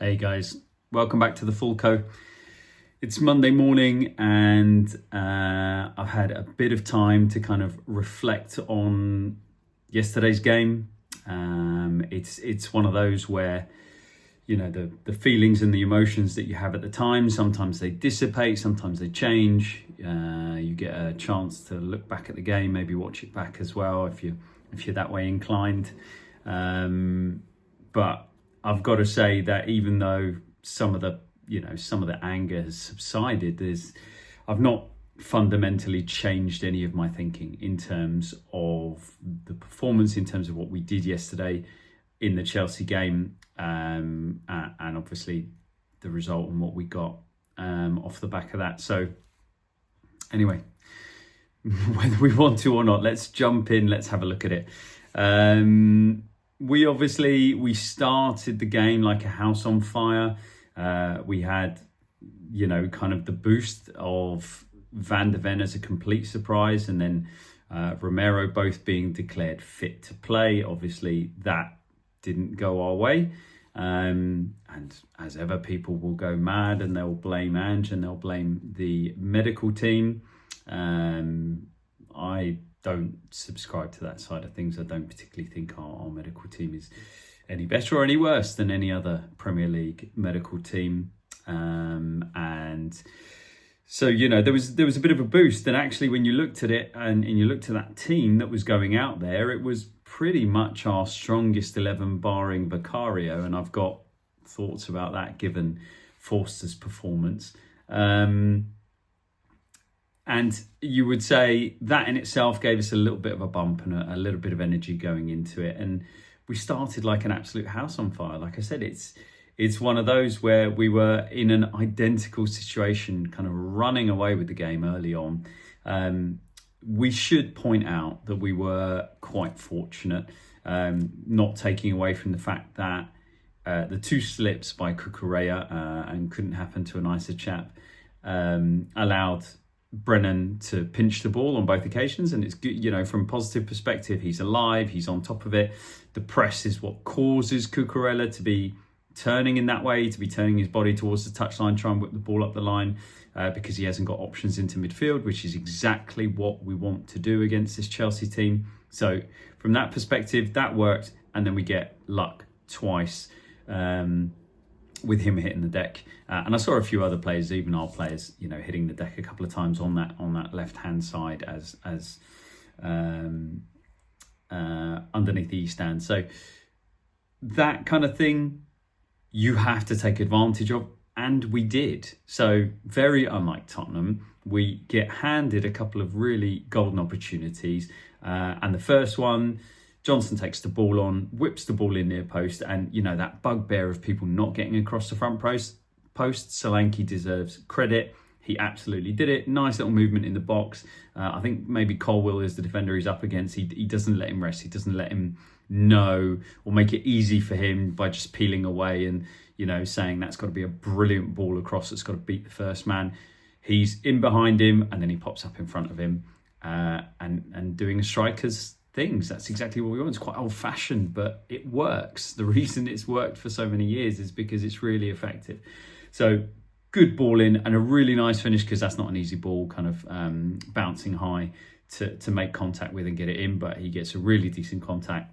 Hey guys, welcome back to the Full Co. It's Monday morning and I've had a bit of time to kind of reflect on yesterday's game. It's one of those where, you know, the feelings and the emotions that you have at the time, sometimes they dissipate, sometimes they change. You get a chance to look back at the game, maybe watch it back as well if you're that way inclined. But I've got to say that even though some of the anger has subsided, I've not fundamentally changed any of my thinking in terms of the performance, in terms of what we did yesterday in the Chelsea game, and obviously the result and what we got off the back of that. So anyway, whether we want to or not, let's jump in, let's have a look at it. We started the game like a house on fire. We had, kind of the boost of Van de Ven as a complete surprise, and then Romero both being declared fit to play. Obviously, that didn't go our way. And as ever, people will go mad and they'll blame Ange and they'll blame the medical team. I don't subscribe to that side of things. I don't particularly think our medical team is any better or any worse than any other Premier League medical team. And so, there was a bit of a boost. And actually, when you looked at it and you looked at that team that was going out there, it was pretty much our strongest 11 barring Vicario. And I've got thoughts about that given Forster's performance. And you would say that in itself gave us a little bit of a bump and a little bit of energy going into it. And we started like an absolute house on fire. Like I said, it's one of those where we were in an identical situation, kind of running away with the game early on. We should point out that we were quite fortunate, not taking away from the fact that the two slips by Cucurella, and couldn't happen to a nicer chap, allowed Brennan to pinch the ball on both occasions. And it's good, from a positive perspective, he's alive, he's on top of it. The press is what causes Cucurella to be turning in that way, to be turning his body towards the touchline, try and whip the ball up the line, because he hasn't got options into midfield, which is exactly what we want to do against this Chelsea team. So from that perspective, that worked. And then we get luck twice, with him hitting the deck, and I saw a few other players, even our players, hitting the deck a couple of times on that left hand side as underneath the east stand. So that kind of thing you have to take advantage of, and we did. So very unlike Tottenham, we get handed a couple of really golden opportunities, and the first one, Johnson takes the ball on, whips the ball in near post, and that bugbear of people not getting across the front post. Solanke deserves credit. He absolutely did it. Nice little movement in the box. I think maybe Colwill is the defender he's up against. He doesn't let him rest. He doesn't let him know or make it easy for him by just peeling away and saying that's got to be a brilliant ball across. It's got to beat the first man. He's in behind him, and then he pops up in front of him, and doing a striker's things. That's exactly what we want. It's quite old-fashioned, but it works. The reason it's worked for so many years is because it's really effective. So good ball in and a really nice finish, because that's not an easy ball, kind of bouncing high to make contact with and get it in, but he gets a really decent contact,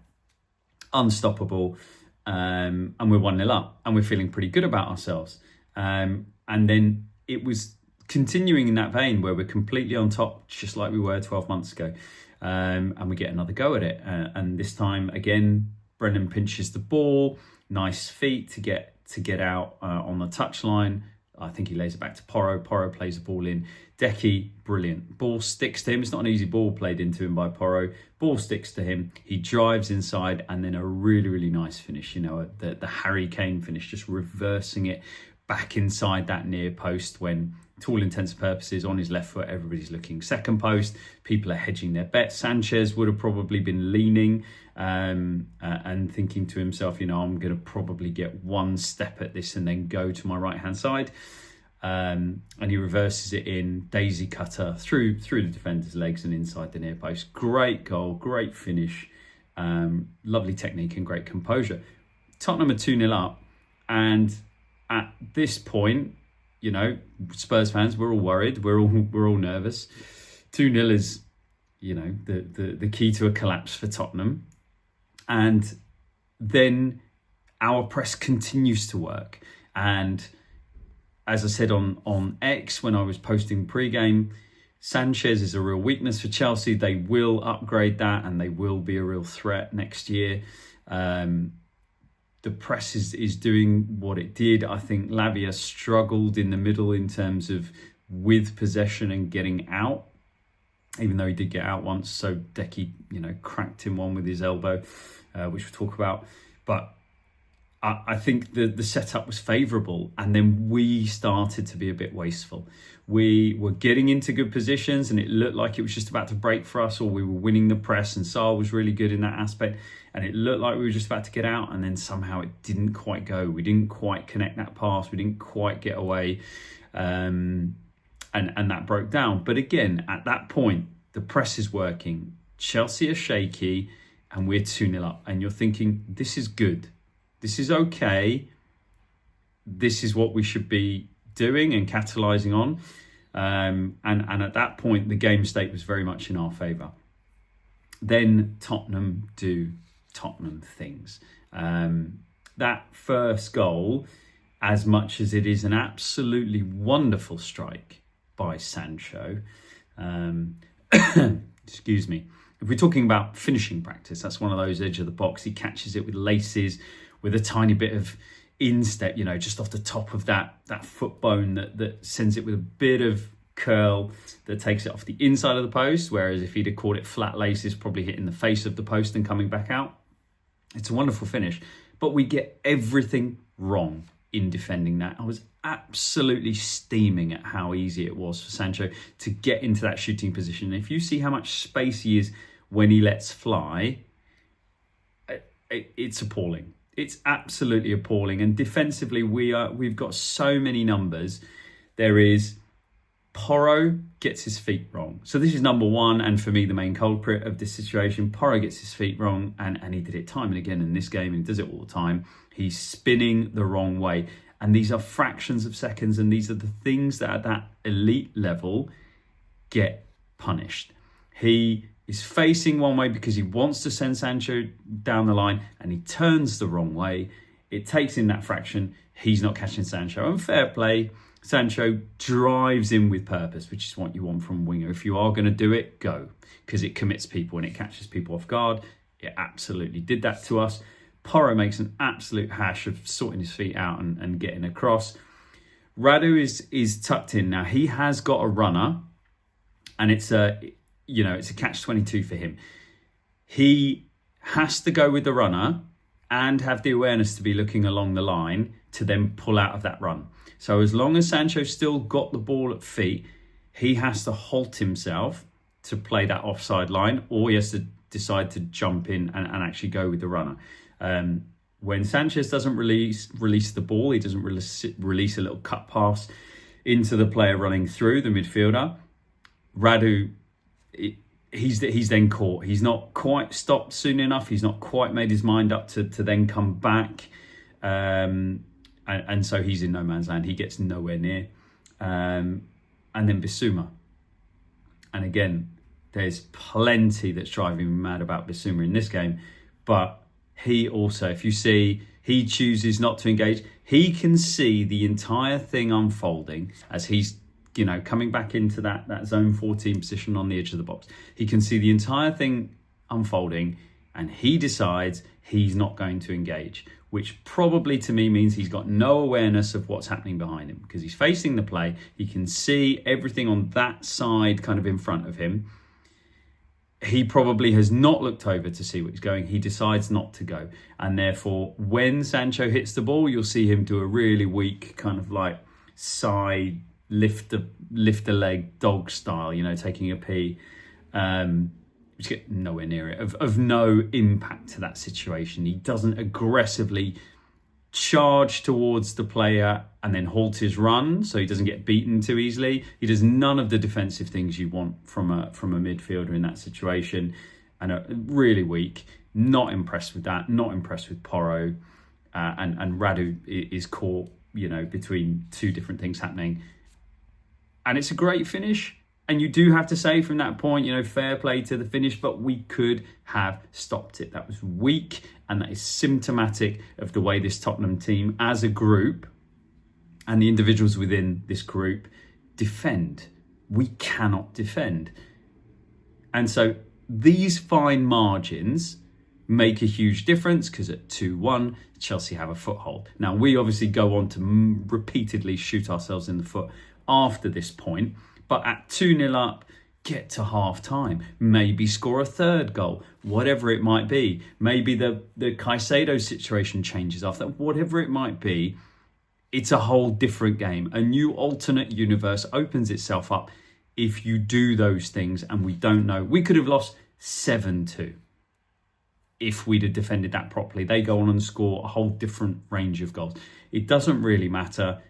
unstoppable, and we're 1-0 up, and we're feeling pretty good about ourselves. And then it was continuing in that vein where we're completely on top, just like we were 12 months ago. And we get another go at it. And this time, again, Brennan pinches the ball. Nice feet to get out on the touchline. I think he lays it back to Porro. Porro plays the ball in. Decky, brilliant. Ball sticks to him. It's not an easy ball played into him by Porro. Ball sticks to him. He drives inside, and then a really, really nice finish. The Harry Kane finish, just reversing it back inside that near post when, to all intents and purposes, on his left foot, everybody's looking second post. People are hedging their bets. Sanchez would have probably been leaning and thinking to himself, I'm going to probably get one step at this and then go to my right-hand side. And he reverses it in, daisy cutter through the defender's legs and inside the near post. Great goal, great finish, lovely technique and great composure. Tottenham are 2-0 up, and at this point, you know, Spurs fans, we're all worried. We're all nervous. 2-0 is, you know, the key to a collapse for Tottenham. And then our press continues to work. And as I said on X when I was posting pre-game, Sanchez is a real weakness for Chelsea. They will upgrade that and they will be a real threat next year. The press is doing what it did. I think Lavia struggled in the middle in terms of with possession and getting out, even though he did get out once. So Decky, you know, cracked him one with his elbow, which we'll talk about. But I think the setup was favourable, and then we started to be a bit wasteful. We were getting into good positions and it looked like it was just about to break for us, or we were winning the press, and Saar was really good in that aspect, and it looked like we were just about to get out, and then somehow it didn't quite go. We didn't quite connect that pass, we didn't quite get away, and that broke down. But again, at that point, the press is working, Chelsea are shaky, and we're 2-0 up, and you're thinking, this is good. This is okay. This is what we should be doing and capitalising on. And at that point, the game state was very much in our favour. Then Tottenham do Tottenham things. That first goal, as much as it is an absolutely wonderful strike by Sancho, excuse me, if we're talking about finishing practice, that's one of those edge of the box. He catches it with laces, with a tiny bit of instep, you know, just off the top of that foot bone that sends it with a bit of curl that takes it off the inside of the post. Whereas if he'd have caught it flat laces, probably hitting the face of the post and coming back out. It's a wonderful finish, but we get everything wrong in defending that. I was absolutely steaming at how easy it was for Sancho to get into that shooting position. If you see how much space he is when he lets fly, it's appalling. It's absolutely appalling. And defensively, we've got so many numbers. There is Porro gets his feet wrong. So this is number one, and for me, the main culprit of this situation. Porro gets his feet wrong, and he did it time and again in this game, and he does it all the time. He's spinning the wrong way. And these are fractions of seconds, and these are the things that at that elite level get punished. He is facing one way because he wants to send Sancho down the line, and he turns the wrong way. It takes in that fraction. He's not catching Sancho. And fair play, Sancho drives in with purpose, which is what you want from a winger. If you are going to do it, go, because it commits people and it catches people off guard. It absolutely did that to us. Porro makes an absolute hash of sorting his feet out and getting across. Radu is tucked in. Now, he has got a runner, and it's a catch-22 for him. He has to go with the runner and have the awareness to be looking along the line to then pull out of that run. So as long as Sancho's still got the ball at feet, he has to halt himself to play that offside line, or he has to decide to jump in and actually go with the runner. When Sanchez doesn't release the ball, he doesn't release a little cut pass into the player running through, the midfielder, Radu, he's then caught. He's not quite stopped soon enough. He's not quite made his mind up to then come back. And so he's in no man's land. He gets nowhere near. And then Bissouma. And again, there's plenty that's driving me mad about Bissouma in this game. But he also, if you see, he chooses not to engage. He can see the entire thing unfolding as he's, coming back into that zone 14 position on the edge of the box. He can see the entire thing unfolding, and he decides he's not going to engage, which probably to me means he's got no awareness of what's happening behind him, because he's facing the play. He can see everything on that side kind of in front of him. He probably has not looked over to see where he's going. He decides not to go. And therefore, when Sancho hits the ball, you'll see him do a really weak kind of like side lift a leg dog style, taking a pee. Which get nowhere near it, of no impact to that situation. He doesn't aggressively charge towards the player and then halt his run so he doesn't get beaten too easily. He does none of the defensive things you want from a midfielder in that situation, and really weak. Not impressed with that. Not impressed with Porro, and Radu is caught between two different things happening. And it's a great finish. And you do have to say from that point, fair play to the finish, but we could have stopped it. That was weak, and that is symptomatic of the way this Tottenham team as a group and the individuals within this group defend. We cannot defend. And so these fine margins make a huge difference, because at 2-1, Chelsea have a foothold. Now, we obviously go on to repeatedly shoot ourselves in the foot after this point, but at 2-0 up, get to half time, maybe score a third goal, whatever it might be. Maybe the Caicedo situation changes after, whatever it might be. It's a whole different game. A new alternate universe opens itself up if you do those things, and we don't know. We could have lost 7-2 if we'd have defended that properly. They go on and score a whole different range of goals. It doesn't really matter.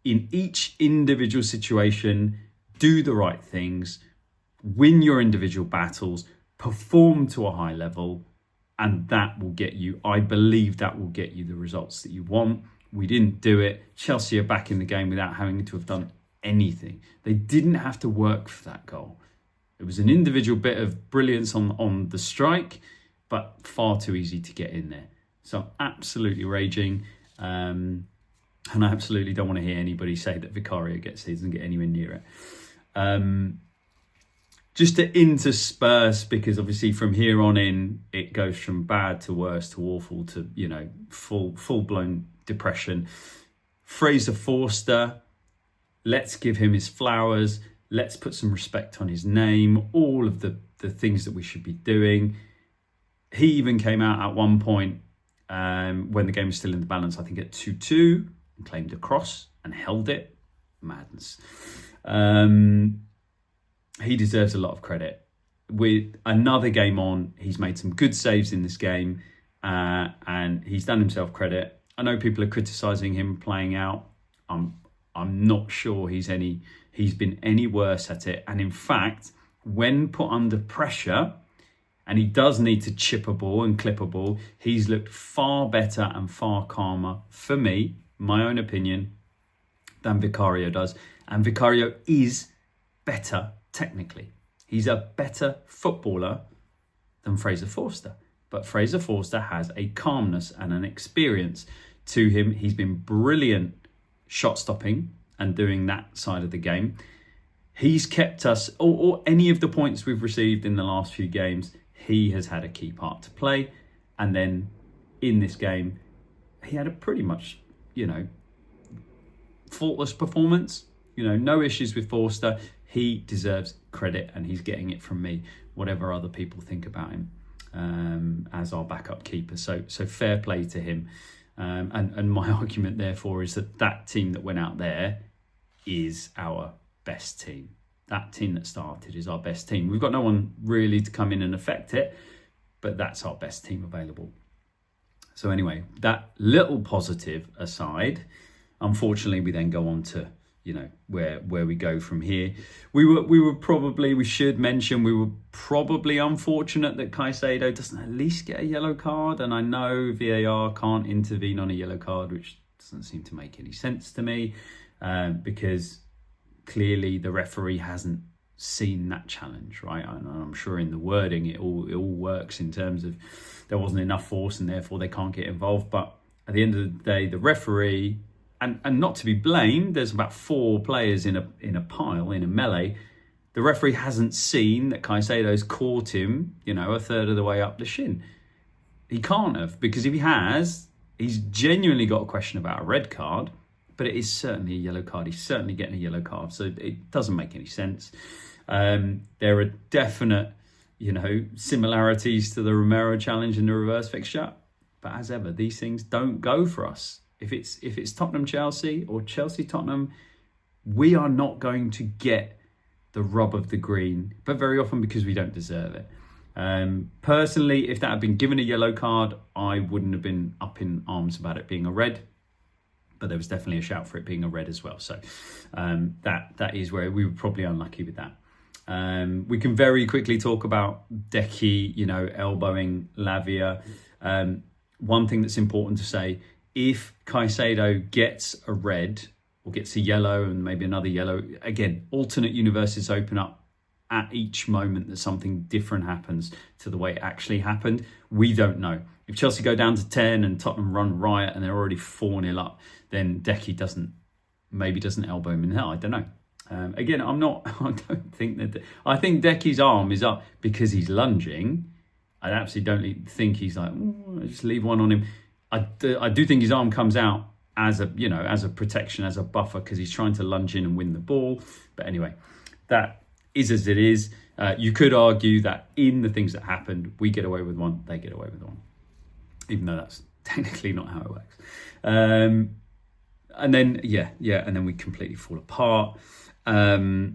In each individual situation, do the right things, win your individual battles, perform to a high level, and that will get you, I believe that will get you the results that you want. We didn't do it. Chelsea are back in the game without having to have done anything. They didn't have to work for that goal. It was an individual bit of brilliance on the strike, but far too easy to get in there. So absolutely raging. And I absolutely don't want to hear anybody say that Vicario gets his and get anywhere near it. Just into Spurs, because obviously from here on in, it goes from bad to worse to awful to, full-blown depression. Fraser Forster, let's give him his flowers. Let's put some respect on his name. All of the things that we should be doing. He even came out at one point when the game was still in the balance, I think at 2-2, and claimed a cross and held it. Madness. He deserves a lot of credit. With another game on, he's made some good saves in this game, and he's done himself credit. I know people are criticising him playing out. I'm not sure he's been any worse at it. And in fact, when put under pressure, and he does need to chip a ball and clip a ball, he's looked far better and far calmer, for me, my own opinion, than Vicario does. And Vicario is better technically. He's a better footballer than Fraser Forster. But Fraser Forster has a calmness and an experience to him. He's been brilliant shot stopping and doing that side of the game. He's kept us, or any of the points we've received in the last few games, he has had a key part to play. And then in this game, he had a pretty much, faultless performance. No issues with Forster. He deserves credit, and he's getting it from me, whatever other people think about him as our backup keeper. So fair play to him. And my argument, therefore, is that team that went out there is our best team. That team that started is our best team. We've got no one really to come in and affect it, but that's our best team available. So anyway, that little positive aside, unfortunately, we then go on to where we go from here. We should mention we were probably unfortunate that Caicedo doesn't at least get a yellow card. And I know VAR can't intervene on a yellow card, which doesn't seem to make any sense to me, because clearly the referee hasn't seen that challenge, right? And I'm sure in the wording it all works in terms of there wasn't enough force and therefore they can't get involved. But at the end of the day, the referee, and not to be blamed, there's about 4 players in a pile, in a melee. The referee hasn't seen that Caicedo's caught him, a third of the way up the shin. He can't have, because if he has, he's genuinely got a question about a red card, but it is certainly a yellow card. He's certainly getting a yellow card, so it doesn't make any sense. There are definite, similarities to the Romero challenge in the reverse fixture, but as ever, these things don't go for us. If it's Tottenham-Chelsea or Chelsea-Tottenham, we are not going to get the rub of the green, but very often because we don't deserve it. Personally, if that had been given a yellow card, I wouldn't have been up in arms about it being a red, but there was definitely a shout for it being a red as well. So that is where we were probably unlucky with that. We can very quickly talk about Decky, elbowing Lavia. One thing that's important to say if Caicedo gets a red or gets a yellow and maybe another yellow, again, alternate universes open up at each moment that something different happens to the way it actually happened. We don't know. If Chelsea go down to 10 and Tottenham run riot and they're already 4-0 up, then Decky doesn't elbow him in hell. I don't know. Again, I don't think that. I think Decky's arm is up because he's lunging. I absolutely don't think he's like, just leave one on him. I do think his arm comes out as a protection, as a buffer, because he's trying to lunge in and win the ball. But anyway, that is as it is. You could argue that in the things that happened, we get away with one, they get away with one, even though that's technically not how it works. And then and then we completely fall apart. I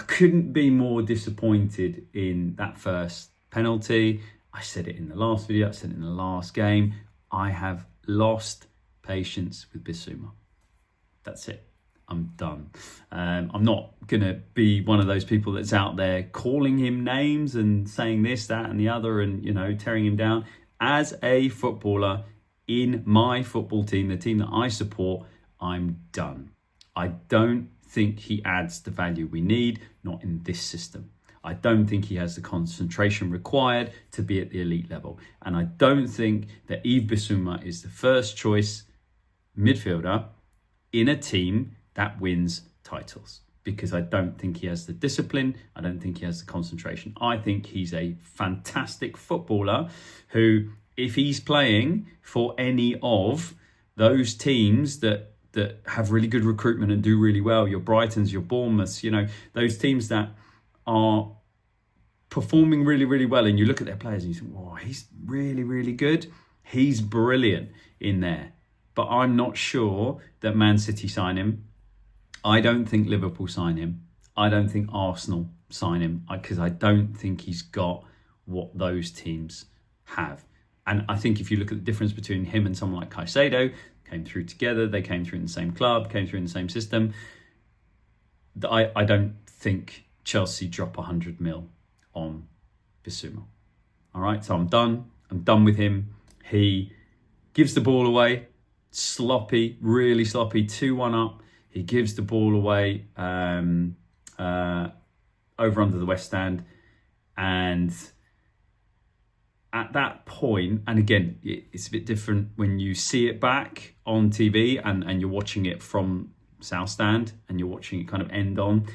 couldn't be more disappointed in that first penalty. I said it in the last video, I said it in the last game. I have lost patience with Bissouma. That's it. I'm done. I'm not going to be one of those people that's out there calling him names and saying this, that and the other and, tearing him down. As a footballer in my football team, the team that I support, I'm done. I don't think he adds the value we need, not in this system. I don't think he has the concentration required to be at the elite level. And I don't think that Yves Bissouma is the first choice midfielder in a team that wins titles, because I don't think he has the discipline. I don't think he has the concentration. I think he's a fantastic footballer who, if he's playing for any of those teams that have really good recruitment and do really well, your Brightons, your Bournemouths, those teams that are performing really, really well, and you look at their players and you think, wow, he's really, really good. He's brilliant in there. But I'm not sure that Man City sign him. I don't think Liverpool sign him. I don't think Arsenal sign him, because I don't think he's got what those teams have. And I think if you look at the difference between him and someone like Caicedo, came through together, they came through in the same club, came through in the same system, I don't think Chelsea drop 100 mil on Bissouma. All right, so I'm done. I'm done with him. He gives the ball away, sloppy, really sloppy, 2-1 up. He gives the ball away over under the West Stand. And at that point, and again, it's a bit different when you see it back on TV and you're watching it from South Stand and you're watching it kind of end on.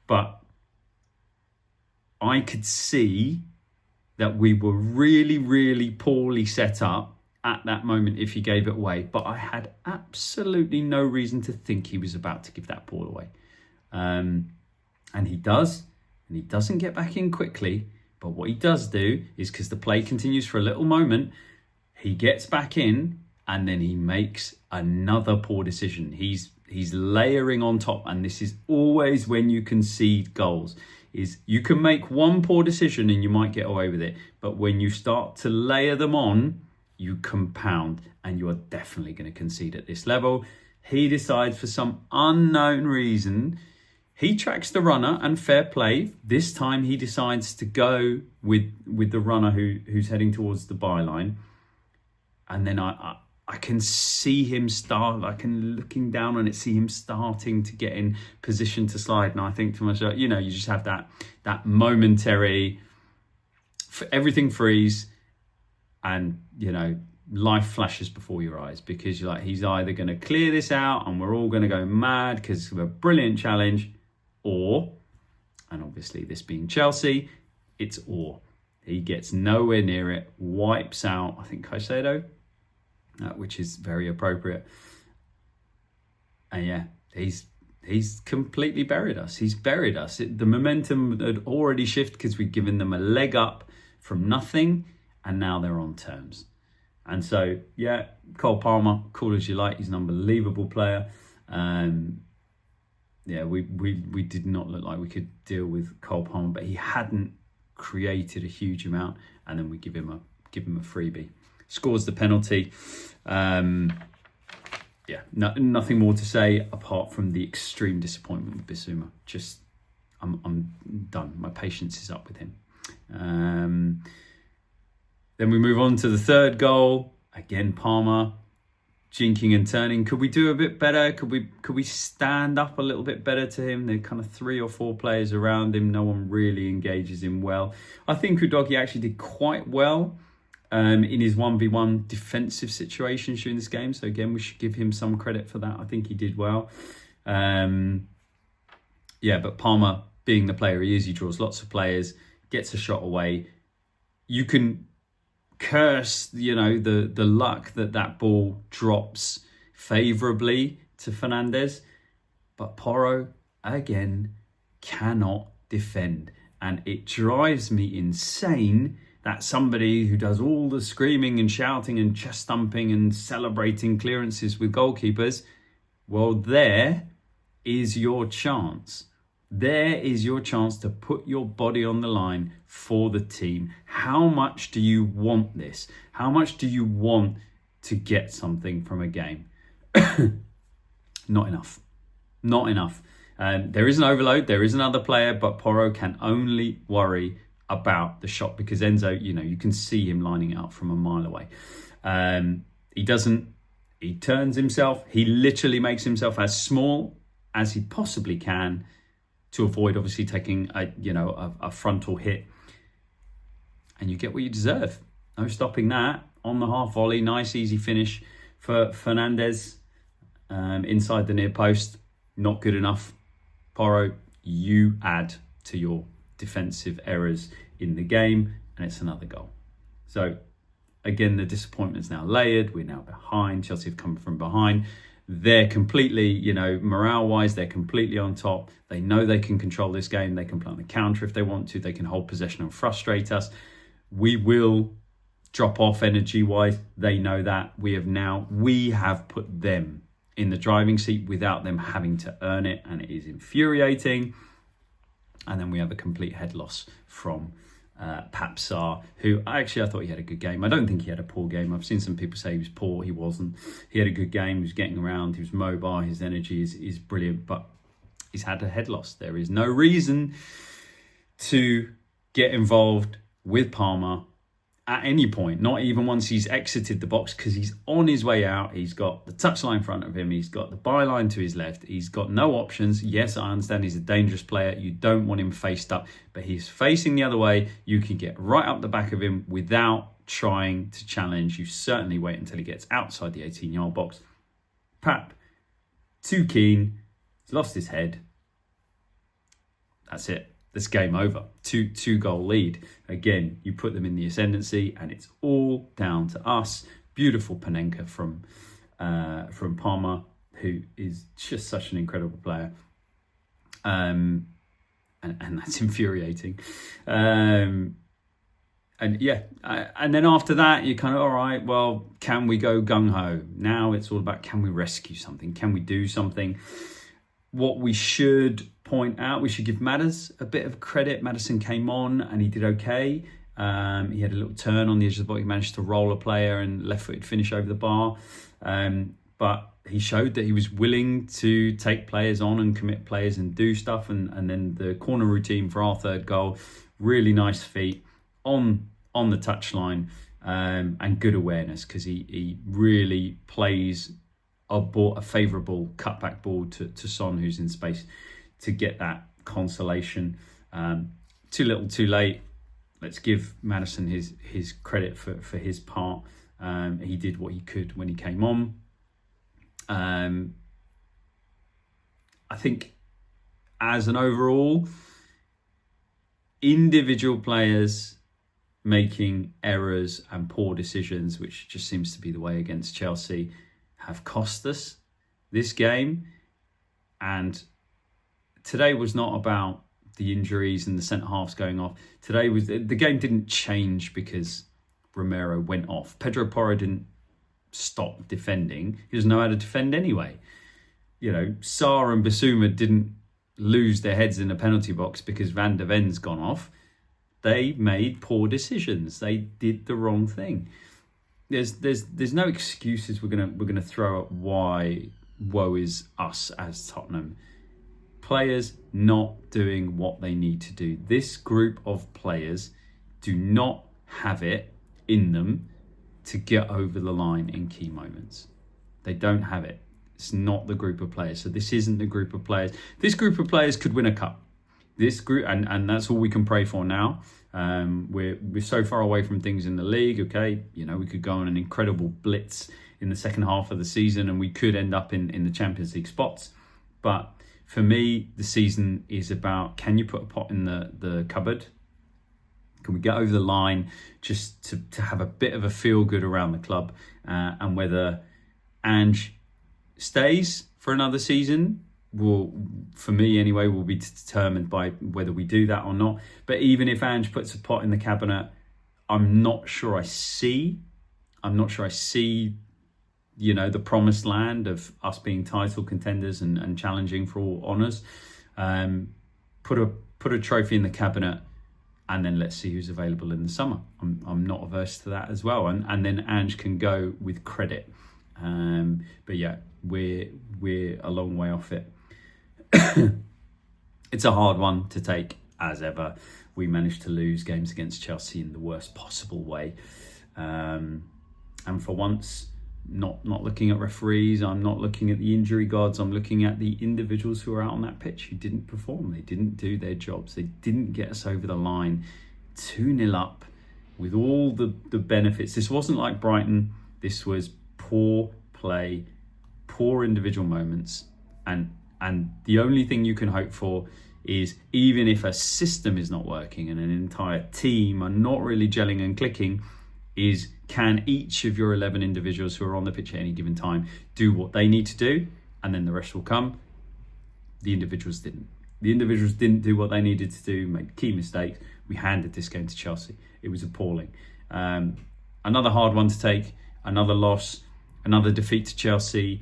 But I could see that we were really, really poorly set up at that moment if he gave it away. But I had absolutely no reason to think he was about to give that ball away. And he does, and he doesn't get back in quickly. But what he does do is, because the play continues for a little moment, he gets back in and then he makes another poor decision. He's layering on top, and this is always when you concede goals. Is you can make one poor decision and you might get away with it, but when you start to layer them on, you compound, and you are definitely going to concede at this level. He decides, for some unknown reason, he tracks the runner, and fair play. This time he decides to go with the runner who's heading towards the byline. And then I can see him start, looking down on it, see him starting to get in position to slide. And I think to myself, you just have that momentary, everything freeze, and, life flashes before your eyes, because you're like, he's either going to clear this out and we're all going to go mad because it's a brilliant challenge, or, and obviously this being Chelsea, it's or. He gets nowhere near it, wipes out, I think, Caicedo, which is very appropriate. And yeah, he's completely buried us. He's buried us. The momentum had already shifted because we'd given them a leg up from nothing, and now they're on terms. And so, yeah, Cole Palmer, call as you like, he's an unbelievable player. Yeah, we did not look like we could deal with Cole Palmer, but he hadn't created a huge amount, and then we give him a freebie. Scores the penalty. Nothing more to say apart from the extreme disappointment with Bissouma. Just, I'm done. My patience is up with him. Then we move on to the third goal. Again, Palmer jinking and turning. Could we do a bit better? Could we stand up a little bit better to him? There are kind of 3 or 4 players around him. No one really engages him well. I think Udogie actually did quite well in his 1v1 defensive situations during this game. So again, we should give him some credit for that. I think he did well. But Palmer, being the player he is, he draws lots of players, gets a shot away. You can curse, the luck that ball drops favourably to Fernandes, but Porro again cannot defend, and it drives me insane that somebody who does all the screaming and shouting and chest thumping and celebrating clearances with goalkeepers, well, there is your chance. There is your chance to put your body on the line for the team. How much do you want this? How much do you want to get something from a game? Not enough. Not enough. There is an overload. There is another player, but Porro can only worry about the shot because Enzo, you can see him lining it up from a mile away. He turns himself. He literally makes himself as small as he possibly can to avoid obviously taking a frontal hit, and you get what you deserve. No stopping that on the half volley. Nice easy finish for Fernandes inside the near post. Not good enough. Porro, you add to your defensive errors in the game, and it's another goal. So again, the disappointment's now layered. We're now behind. Chelsea have come from behind. They're completely, morale-wise, they're completely on top. They know they can control this game. They can play on the counter if they want to. They can hold possession and frustrate us. We will drop off energy-wise. They know that. We have put them in the driving seat without them having to earn it, and it is infuriating. And then we have a complete head loss from Papsar, who I thought he had a good game. I don't think he had a poor game. I've seen some people say he was poor. He wasn't. He had a good game. He was getting around. He was mobile. His energy is brilliant, but he's had a head loss. There is no reason to get involved with Palmer at any point, not even once he's exited the box, because he's on his way out. He's got the touchline in front of him. He's got the byline to his left. He's got no options. Yes, I understand he's a dangerous player. You don't want him faced up, but he's facing the other way. You can get right up the back of him without trying to challenge. You certainly wait until he gets outside the 18-yard box. Pap, too keen. He's lost his head. That's it. This game over. Two goal lead. Again, you put them in the ascendancy, and it's all down to us. Beautiful Panenka from Palmer, who is just such an incredible player. And that's infuriating. And then after that, you're kind of, all right, well, can we go gung-ho? Now it's all about, can we rescue something? Can we do something? What we should point out, we should give Madders a bit of credit. Maddison came on and he did okay. He had a little turn on the edge of the box. He managed to roll a player and left-footed finish over the bar. But he showed that he was willing to take players on and commit players and do stuff. And then the corner routine for our third goal, really nice feet on the touchline, and good awareness, because he really plays a favourable cutback ball to Son, who's in space, to get that consolation. Too little, too late. Let's give Maddison his credit for his part. He did what he could when he came on. I think as an overall, individual players making errors and poor decisions, which just seems to be the way against Chelsea, have cost us this game. And today was not about the injuries and the centre-halves going off. Today was the game didn't change because Romero went off. Pedro Porro didn't stop defending. He doesn't know how to defend anyway. Sarr and Basuma didn't lose their heads in the penalty box because Van de Ven's gone off. They made poor decisions. They did the wrong thing. There's no excuses we're gonna throw at why woe is us as Tottenham. Players not doing what they need to do. This group of players do not have it in them to get over the line in key moments. They don't have it. It's not the group of players. So this isn't the group of players. This group of players could win a cup. This group, and that's all we can pray for now. We're so far away from things in the league. Okay, we could go on an incredible blitz in the second half of the season, and we could end up in the Champions League spots. But for me, the season is about, can you put a pot in the cupboard? Can we get over the line just to have a bit of a feel good around the club? And whether Ange stays for another season will, for me anyway, will be determined by whether we do that or not. But even if Ange puts a pot in the cabinet, I'm not sure I see, the promised land of us being title contenders and challenging for all honours. Put a trophy in the cabinet, and then let's see who's available in the summer. I'm not averse to that as well, and then Ange can go with credit. But yeah, we're a long way off it. It's a hard one to take, as ever. We managed to lose games against Chelsea in the worst possible way, and for once, not looking at referees, I'm not looking at the injury gods, I'm looking at the individuals who are out on that pitch who didn't perform. They didn't do their jobs. They didn't get us over the line. 2-0 up with all the benefits. This wasn't like Brighton. This was poor play, poor individual moments, and the only thing you can hope for is, even if a system is not working and an entire team are not really gelling and clicking, is can each of your 11 individuals who are on the pitch at any given time do what they need to do, and then the rest will come. The individuals didn't. The individuals didn't do what they needed to do, made key mistakes. We handed this game to Chelsea. It was appalling. Another hard one to take, another loss, another defeat to Chelsea.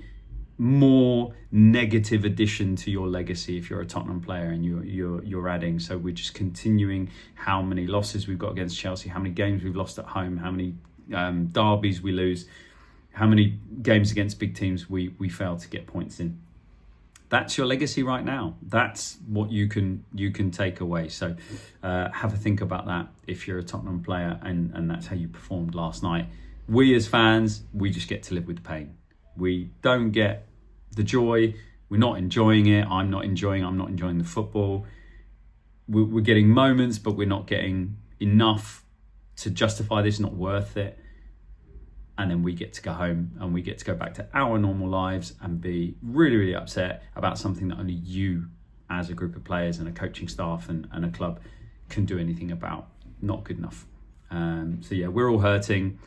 More negative addition to your legacy if you're a Tottenham player and you're adding. So we're just continuing how many losses we've got against Chelsea, how many games we've lost at home, how many derbies we lose, how many games against big teams we fail to get points in. That's your legacy right now. That's what you can take away. So have a think about that if you're a Tottenham player and that's how you performed last night. We as fans, we just get to live with the pain. We don't get the joy. We're not enjoying it. I'm not enjoying the football. We're getting moments, but we're not getting enough to justify this. Not worth it. And then we get to go home and we get to go back to our normal lives and be really, really upset about something that only you as a group of players and a coaching staff and a club can do anything about. Not good enough. So yeah, we're all hurting.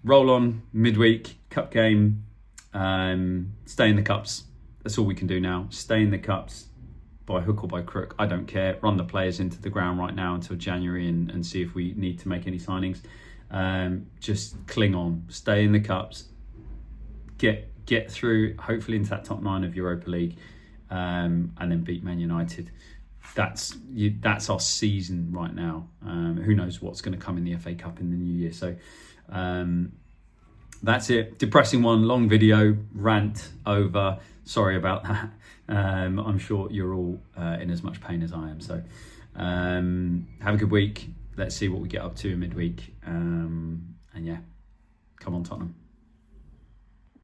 Roll on midweek, cup game, stay in the cups. That's all we can do now. Stay in the cups by hook or by crook. I don't care. Run the players into the ground right now until January and see if we need to make any signings. Just cling on. Stay in the cups. Get through, hopefully into that top 9 of Europa League, and then beat Man United. That's our season right now. Who knows what's going to come in the FA Cup in the new year. So that's it. Depressing one, long video, rant over. Sorry about that. I'm sure you're all in as much pain as I am. So have a good week. Let's see what we get up to in midweek. And yeah, come on Tottenham.